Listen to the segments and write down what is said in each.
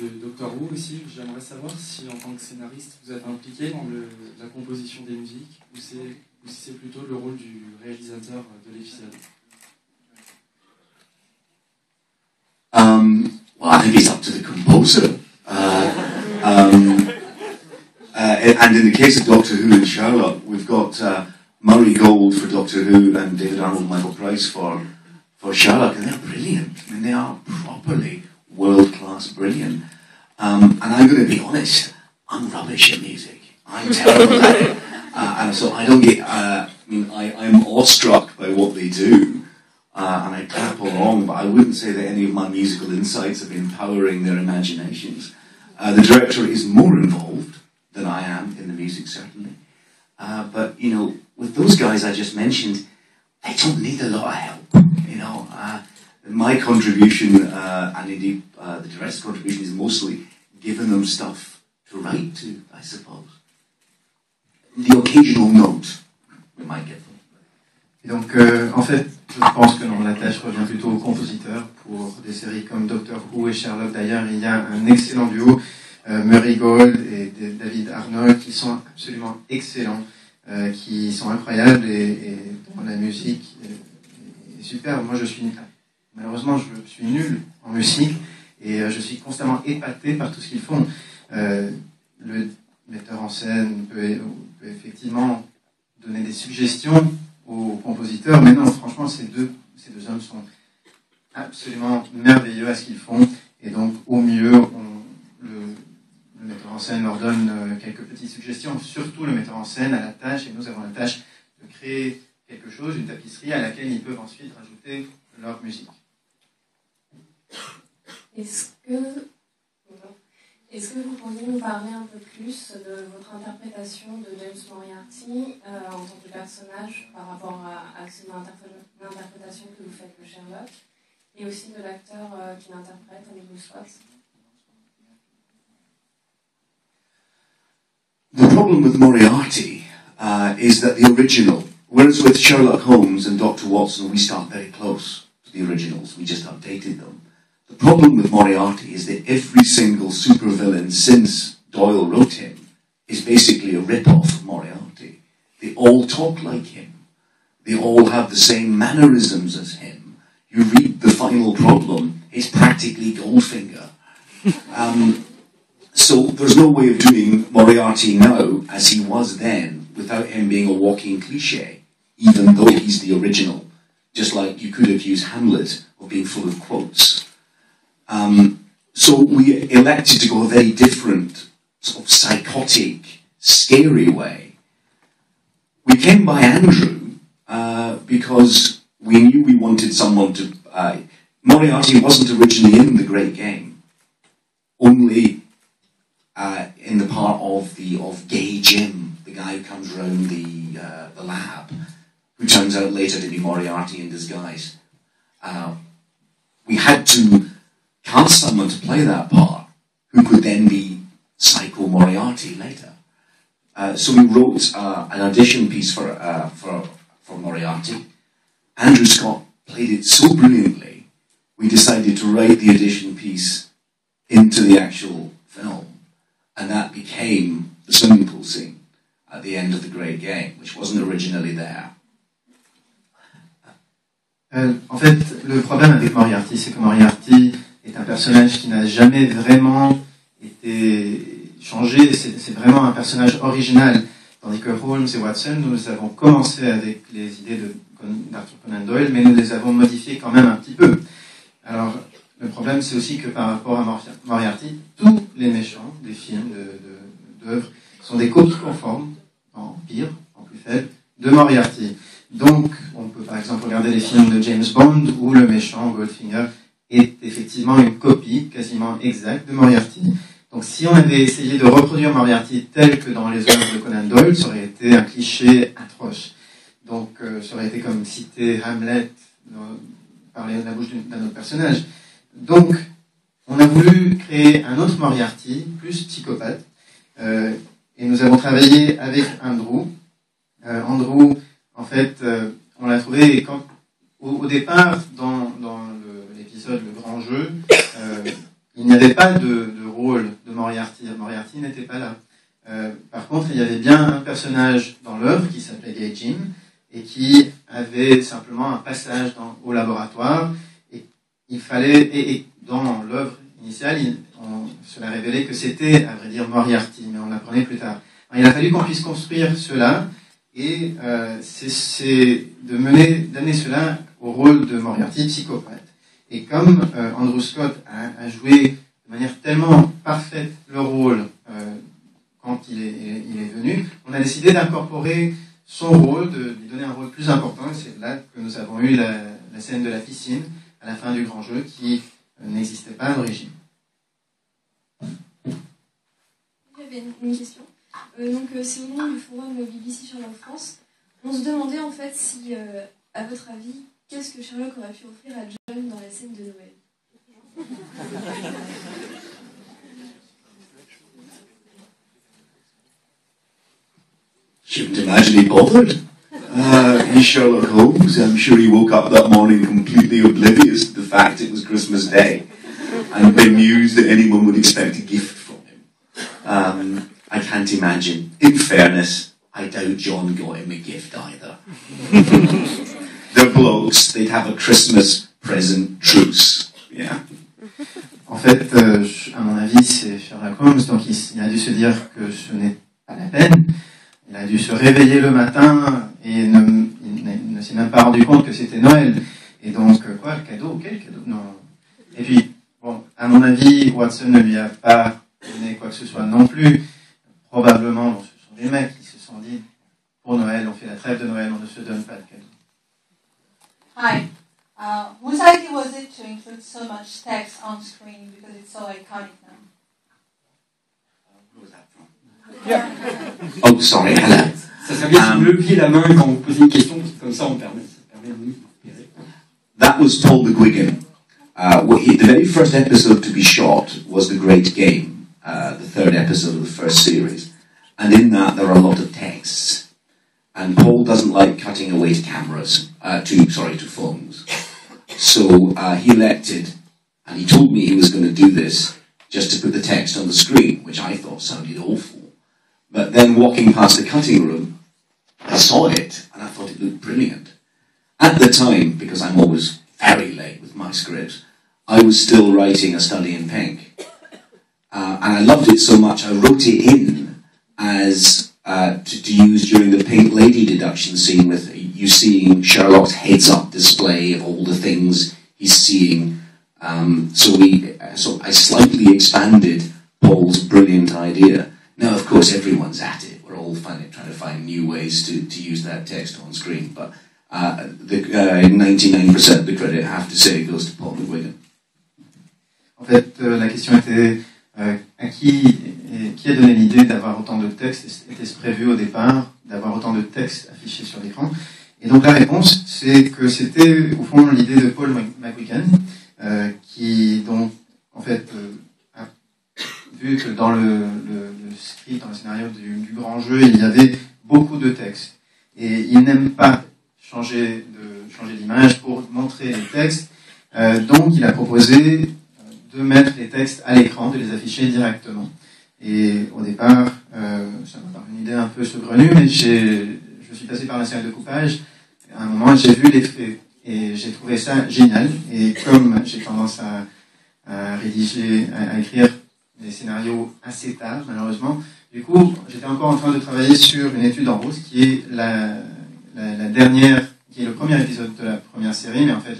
de Doctor Who aussi. J'aimerais savoir si, en tant que scénariste, vous êtes impliqué dans la composition des musiques ou si c'est plutôt le rôle du réalisateur de l'épisode. Well, I think it's up to the composer. And in the case of Doctor Who and Sherlock, we've got Murray Gold for Doctor Who and David Arnold, Michael Price for Sherlock, and they're brilliant. I mean, they are properly world-class brilliant. And I'm going to be honest, I'm rubbish at music. I'm terrible at it. And so I don't get, I'm awestruck by what they do. And I clap along, but I wouldn't say that any of my musical insights have been powering their imaginations. The director is more involved than I am in the music, certainly. But, you know, with those guys I just mentioned, they don't need a lot of help, you know. My contribution, and indeed the director's contribution, is mostly giving them stuff to write to, I suppose. The occasional note we might give them. Et donc, en fait, je pense que non, la tâche revient plutôt aux compositeurs pour des séries comme Doctor Who et Sherlock. D'ailleurs, il y a un excellent duo, Murray Gold et David Arnold, qui sont absolument excellents, qui sont incroyables et dont la musique est super. Moi, malheureusement, je suis nul en musique et je suis constamment épaté par tout ce qu'ils font. Le metteur en scène peut effectivement donner des suggestions aux compositeurs, mais non, franchement, ces deux hommes sont absolument merveilleux à ce qu'ils font, et donc au mieux, le metteur en scène leur donne quelques petites suggestions, surtout le metteur en scène a la tâche, et nous avons la tâche de créer quelque chose, une tapisserie à laquelle ils peuvent ensuite rajouter leur musique. Est-ce que vous pourriez nous parler un peu plus de votre interprétation de James Moriarty en tant que personnage par rapport à l'interprétation que vous faites de Sherlock et aussi de l'acteur qui l'interprète, Bruce Watts? The problem with Moriarty is that the original, whereas with Sherlock Holmes and Dr. Watson we start very close to the originals, we just updated them. The problem with Moriarty is that every single supervillain since Doyle wrote him is basically a rip-off of Moriarty. They all talk like him. They all have the same mannerisms as him. You read The Final Problem, it's practically Goldfinger. So there's no way of doing Moriarty now as he was then without him being a walking cliche, even though he's the original. Just like you could have used Hamlet of being full of quotes. So we elected to go a very different, sort of psychotic, scary way. We came by Andrew because we knew we wanted someone to... Moriarty wasn't originally in The Great Game, only in the part of Gay Jim, the guy who comes around the lab, who turns out later to be Moriarty in disguise. We had to cast someone to play that part, who could then be Psycho Moriarty later. So we wrote an audition piece for Moriarty. Andrew Scott played it so brilliantly, we decided to write the audition piece into the actual film, and that became the swimming pool scene at the end of The Great Game, which wasn't originally there. En fait, le problème avec Moriarty, c'est que Moriarty est un personnage qui n'a jamais vraiment été changé, c'est vraiment un personnage original, tandis que Holmes et Watson, nous avons commencé avec les idées d'Arthur Conan Doyle, mais nous les avons modifiées quand même un petit peu. Alors, le problème, c'est aussi que par rapport à Moriarty, tous les méchants des films, d'œuvres, sont des copies conformes, en pire, en plus faible, de Moriarty. Donc, on peut par exemple regarder les films de James Bond, où le méchant, Goldfinger, est effectivement une copie quasiment exacte de Moriarty. Donc si on avait essayé de reproduire Moriarty tel que dans les œuvres de Conan Doyle, ça aurait été un cliché atroce. Donc ça aurait été comme citer Hamlet par la bouche d'un autre personnage. Donc on a voulu créer un autre Moriarty, plus psychopathe, et nous avons travaillé avec Andrew. Andrew, en fait, on l'a trouvé au départ dans l'épisode Le Grand Jeu, il n'y avait pas de rôle de Moriarty. Moriarty n'était pas là. Par contre, il y avait bien un personnage dans l'œuvre qui s'appelait Gay Jim et qui avait simplement un passage au laboratoire. Et il fallait, et dans l'œuvre initiale, cela révélait que c'était, à vrai dire, Moriarty, mais on l'apprenait plus tard. Alors, il a fallu qu'on puisse construire cela, et c'est d'amener cela au rôle de Moriarty, psychopathe. Et comme Andrew Scott a joué de manière tellement parfaite le rôle quand il est venu, on a décidé d'incorporer son rôle, de lui donner un rôle plus important, et c'est là que nous avons eu la scène de la piscine à la fin du grand jeu qui n'existait pas à l'origine. J'avais une question. Donc c'est au nom du forum BBC Sherlock France. On se demandait en fait si, à votre avis, qu'est-ce que Sherlock aurait pu offrir à John dans la scène de Noël? Shouldn't imagine he bothered. He's Sherlock Holmes. I'm sure he woke up that morning completely oblivious to the fact it was Christmas Day and bemused that anyone would expect a gift from him. I can't imagine. In fairness, I doubt John got him a gift either. They're blokes. They'd have a Christmas present truce. Yeah. En fait, à mon avis, c'est Sherlock Holmes, donc il a dû se dire que ce n'est pas la peine. Il a dû se réveiller le matin et il ne s'est même pas rendu compte que c'était Noël. Et donc, quoi, le cadeau? Quel cadeau? Non. Et puis, bon, à mon avis, Watson ne lui a pas donné quoi que ce soit non plus. Probablement, bon, ce sont des mecs qui se sont dit, pour Noël, on fait la trêve de Noël, on ne se donne pas de cadeau. Hi. Whose idea was it to include so much text on screen because it's so iconic now? Who was that from? Oh, sorry, Hannah. Ça serait bien si vous leviez la main quand vous posez une question, parce que comme ça, ça permet de nous repérer. That was Paul McGuigan. The very first episode to be shot was The Great Game, the third episode of the first series. And in that, there are a lot of texts. And Paul doesn't like cutting away to cameras, to phones. So he elected, and he told me he was going to do this just to put the text on the screen, which I thought sounded awful. But then walking past the cutting room, I saw it, and I thought it looked brilliant. At the time, because I'm always very late with my scripts, I was still writing A Study in Pink. And I loved it so much, I wrote it in as to use during the Pink Lady deduction scene with you seeing Sherlock's heads-up display of all the things he's seeing. So I slightly expanded Paul's brilliant idea. Now, of course, everyone's at it. We're all trying to find new ways to use that text on screen. But 99% of the credit, I have to say, goes to Paul McGuigan. En fait, la question était à qui a donné l'idée d'avoir autant de textes? Était-ce prévu au départ d'avoir autant de textes affichés sur l'écran? Et donc la réponse, c'est que c'était au fond l'idée de Paul McGuigan, qui donc en fait a vu que dans le script, dans le scénario du grand jeu, il y avait beaucoup de textes. Et il n'aime pas changer d'image pour montrer les textes. Donc il a proposé de mettre les textes à l'écran, de les afficher directement. Et au départ, ça m'a paru une idée un peu saugrenue, mais je suis passé par la salle de coupage. À un moment, j'ai vu l'effet et j'ai trouvé ça génial. Et comme j'ai tendance à rédiger, à écrire des scénarios assez tard, malheureusement, du coup, j'étais encore en train de travailler sur une étude en rose qui est la dernière, qui est le premier épisode de la première série, mais en fait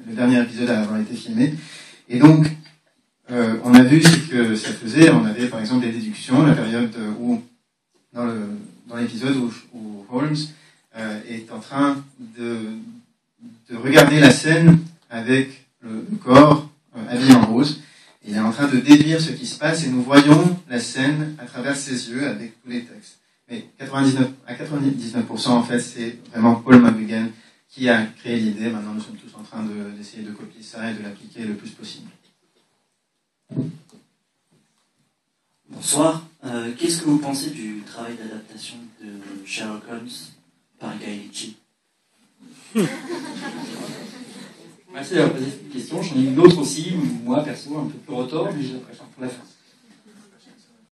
le dernier épisode à avoir été filmé. Et donc, on a vu ce que ça faisait. On avait par exemple des déductions, la période où, dans l'épisode où Holmes est en train de regarder la scène avec le corps habillé en rose. Il est en train de déduire ce qui se passe et nous voyons la scène à travers ses yeux avec tous les textes. Mais à 99%, en fait, c'est vraiment Paul McGuigan qui a créé l'idée. Maintenant, nous sommes tous en train d'essayer de copier ça et de l'appliquer le plus possible. Bonsoir. Qu'est-ce que vous pensez du travail d'adaptation de Sherlock Holmes par Guy Ritchie? Merci d'avoir posé cette question. J'en ai une autre aussi, moi perso, un peu plus retors, mais je la préfère pour la fin.